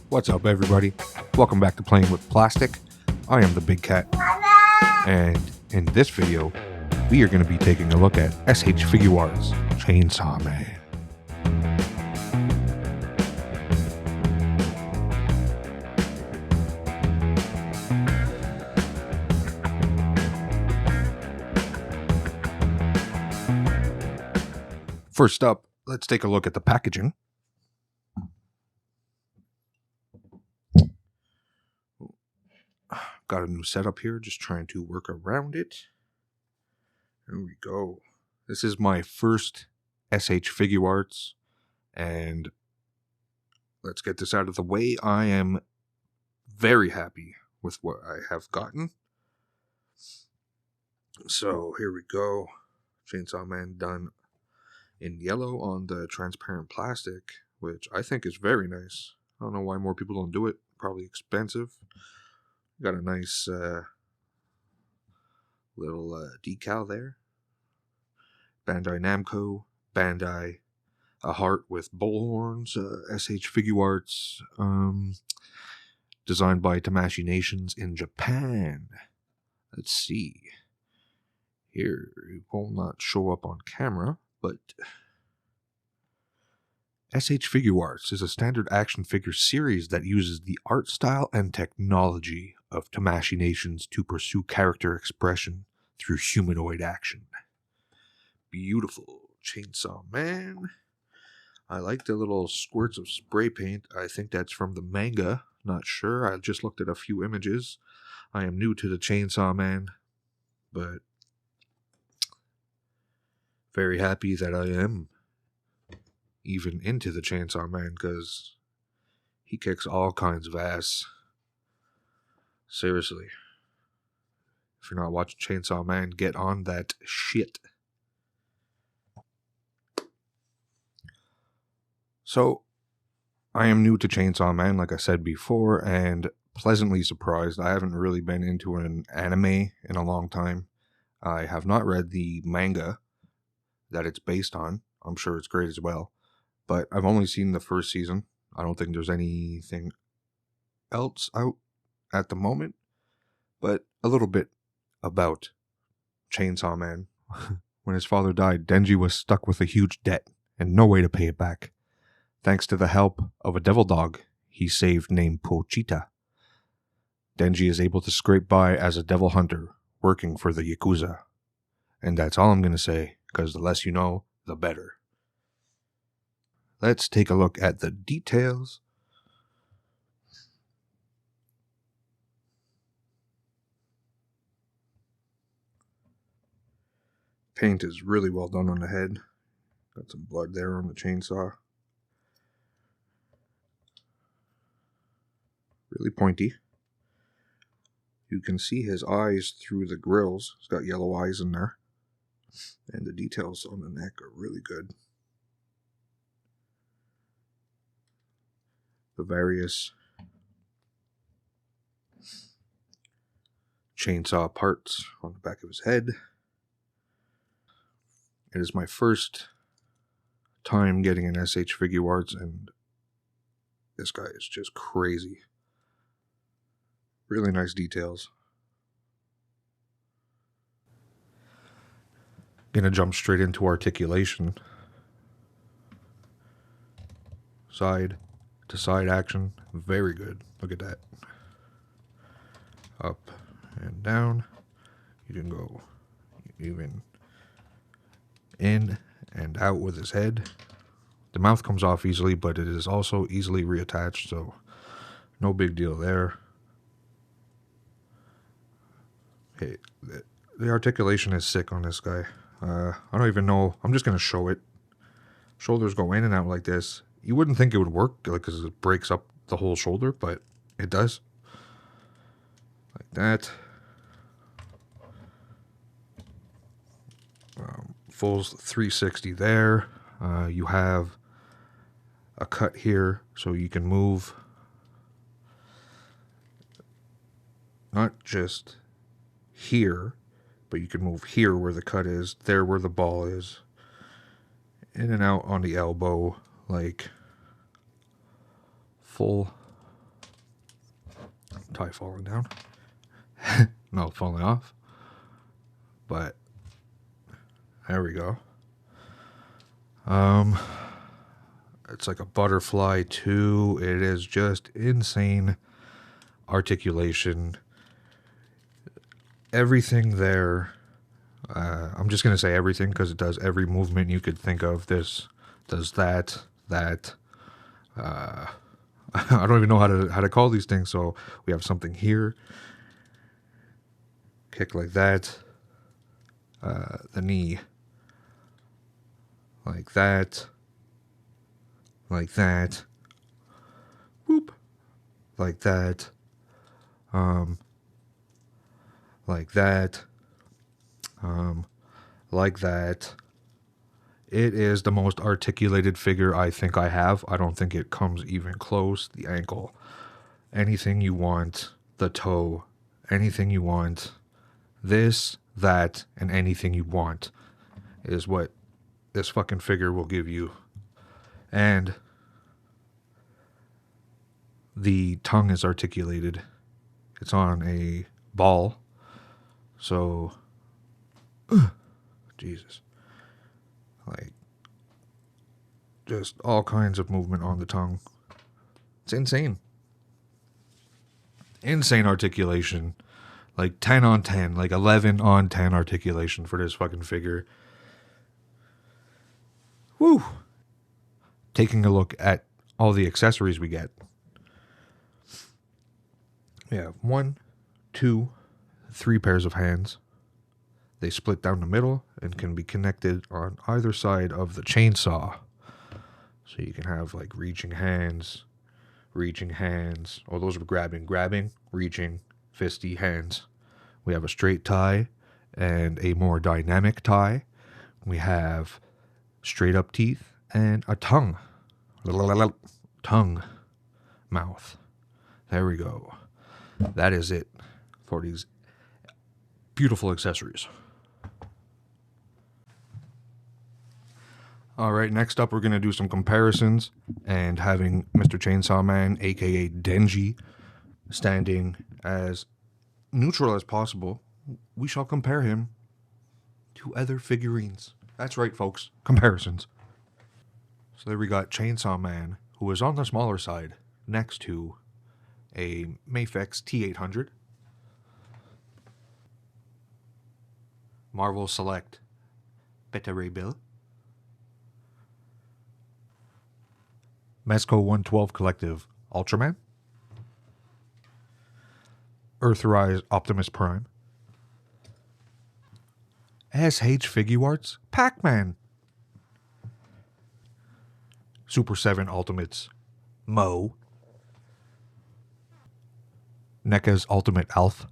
What's up, everybody? Welcome back to Playing with Plastic. I am the Big Cat, and in this video, we are going to be taking a look at S.H Figuarts' Chainsaw Man. First up, let's take a look at the packaging. Got a new setup here, just trying to work around it. There we go. This is my first S.H Figuarts, and let's get this out of the way. I am very happy with what I have gotten. So here we go. Chainsaw Man done in yellow on the transparent plastic, which I think is very nice. I don't know why more people don't do it. Probably expensive. Got a nice little decal there. Bandai Namco, Bandai, a heart with bull horns, S.H Figuarts, designed by Tamashii Nations in Japan. Let's see. Here, it will not show up on camera, but S.H Figuarts is a standard action figure series that uses the art style and technology of Tamashii Nations to pursue character expression through humanoid action. Beautiful Chainsaw Man. I like the little squirts of spray paint. I think that's from the manga. Not sure. I just looked at a few images. I am new to the Chainsaw Man, but very happy that I am even into the Chainsaw Man, because he kicks all kinds of ass. Seriously. If you're not watching Chainsaw Man, get on that shit. So, I am new to Chainsaw Man, like I said before, and pleasantly surprised. I haven't really been into an anime in a long time. I have not read the manga that it's based on. I'm sure it's great as well. But I've only seen the first season. I don't think there's anything else out at the moment. But a little bit about Chainsaw Man. When his father died, Denji was stuck with a huge debt and no way to pay it back. Thanks to the help of a devil dog he saved named Pochita, Denji is able to scrape by as a devil hunter working for the Yakuza. And that's all I'm going to say, because the less you know, the better. Let's take a look at the details. Paint is really well done on the head. Got some blood there on the chainsaw. Really pointy. You can see his eyes through the grills. He's got yellow eyes in there. And the details on the neck are really good. The various chainsaw parts on the back of his head. It is my first time getting an S.H Figuarts, and this guy is just crazy. Really nice details. Gonna jump straight into articulation. Side to side action, very good. Look at that. Up and down. You can go even in and out with his head. The mouth comes off easily, but it is also easily reattached, so no big deal there. Hey, the articulation is sick on this guy. I don't even know. I'm just going to show it. Shoulders go in and out like this. You wouldn't think it would work because it breaks up the whole shoulder, but it does. Like that. Full 360 there. You have a cut here, so you can move not just here, but you can move here where the cut is, there where the ball is, in and out on the elbow, like full tie falling down. No, falling off. But there we go. It's like a butterfly too. It is just insane articulation. Everything there. I'm just gonna say everything because it does every movement you could think of. This does that. I don't even know how to call these things. So we have something here. Kick like that. The knee. Like that. Like that. Whoop. Like that. Like that. Like that. It is the most articulated figure I think I have. I don't think it comes even close. The ankle. Anything you want. The toe. Anything you want. This, that, and anything you want is what this fucking figure will give you. And the tongue is articulated. It's on a ball. So, Jesus. Like, just all kinds of movement on the tongue. It's insane. Insane articulation. Like 10 on 10, like 11 on 10 articulation for this fucking figure. Woo! Taking a look at all the accessories we get. We have 1, 2, 3 pairs of hands. They split down the middle and can be connected on either side of the chainsaw. So you can have like reaching hands. Oh, those are grabbing, reaching, fisty hands. We have a straight tie and a more dynamic tie. We have straight up teeth and a tongue. Tongue. Mouth. There we go. That is it for these beautiful accessories. Alright, next up we're going to do some comparisons, and having Mr. Chainsaw Man, aka Denji, standing as neutral as possible, we shall compare him to other figurines. That's right, folks. Comparisons. So there we got Chainsaw Man, who is on the smaller side, next to a Mafex T800. Marvel Select Beta Ray Bill. Mezco 112 Collective Ultraman. Earthrise Optimus Prime. S.H Figuarts Pac-Man. Super 7 Ultimates Mo. NECA's Ultimate Alf.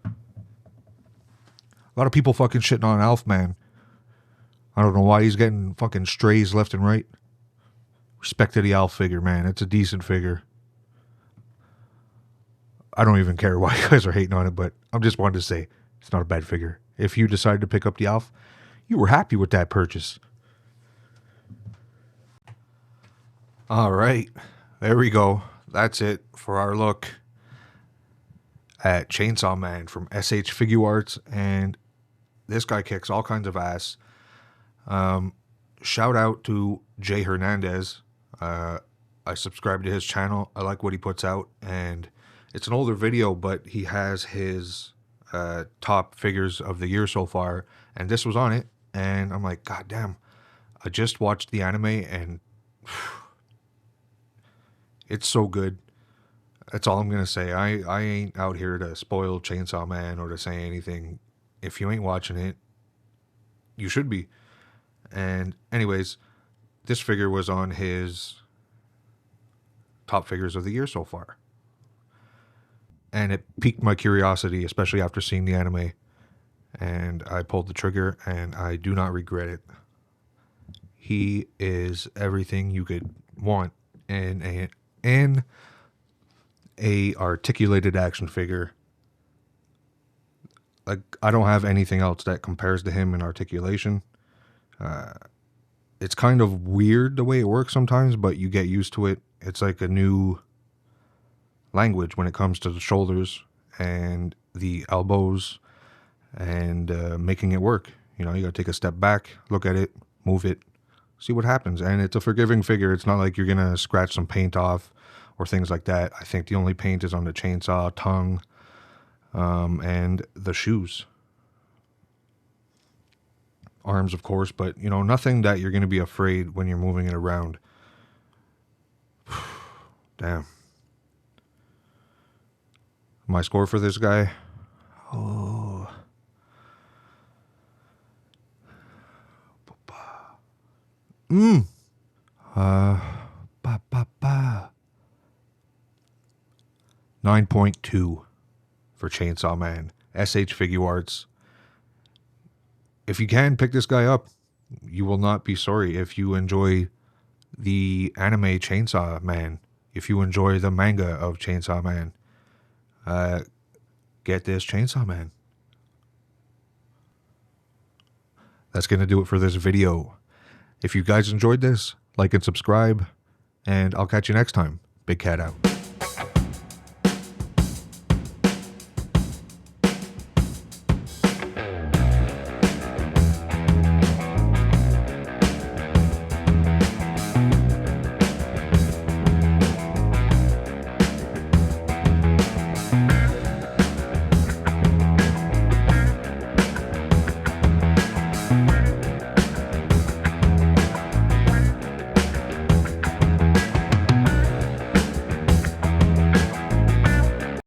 A lot of people fucking shitting on Alf, man. I don't know why he's getting fucking strays left and right. Respect to the Alf figure, man. It's a decent figure. I don't even care why you guys are hating on it, but I'm just wanted to say it's not a bad figure. If you decided to pick up the Alf, you were happy with that purchase. All right. There we go. That's it for our look at Chainsaw Man from S.H Figuarts, and this guy kicks all kinds of ass. Shout out to Jay Hernandez. I subscribe to his channel. I like what he puts out, and it's an older video, but he has his top figures of the year so far, and this was on it, and I'm like, God damn, I just watched the anime, and it's so good. That's all I'm going to say. I ain't out here to spoil Chainsaw Man or to say anything. If you ain't watching it, you should be. And anyways, this figure was on his top figures of the year so far. And it piqued my curiosity, especially after seeing the anime. And I pulled the trigger, and I do not regret it. He is everything you could want in a articulated action figure. Like, I don't have anything else that compares to him in articulation. It's kind of weird the way it works sometimes, but you get used to it it's like a new language when it comes to the shoulders and the elbows and making it work. You know, you got to take a step back, look at it, move it, see what happens. And it's a forgiving figure. It's not like you're going to scratch some paint off or things like that. I think the only paint is on the chainsaw, tongue, and the shoes. Arms, of course, but, you know, nothing that you're going to be afraid when you're moving it around. Damn. My score for this guy? Oh. 9.2 for Chainsaw Man. S.H Figuarts. If you can, pick this guy up. You will not be sorry. If you enjoy the anime Chainsaw Man, if you enjoy the manga of Chainsaw Man, get this Chainsaw Man. That's going to do it for this video. If you guys enjoyed this, like and subscribe, and I'll catch you next time. Big Cat out.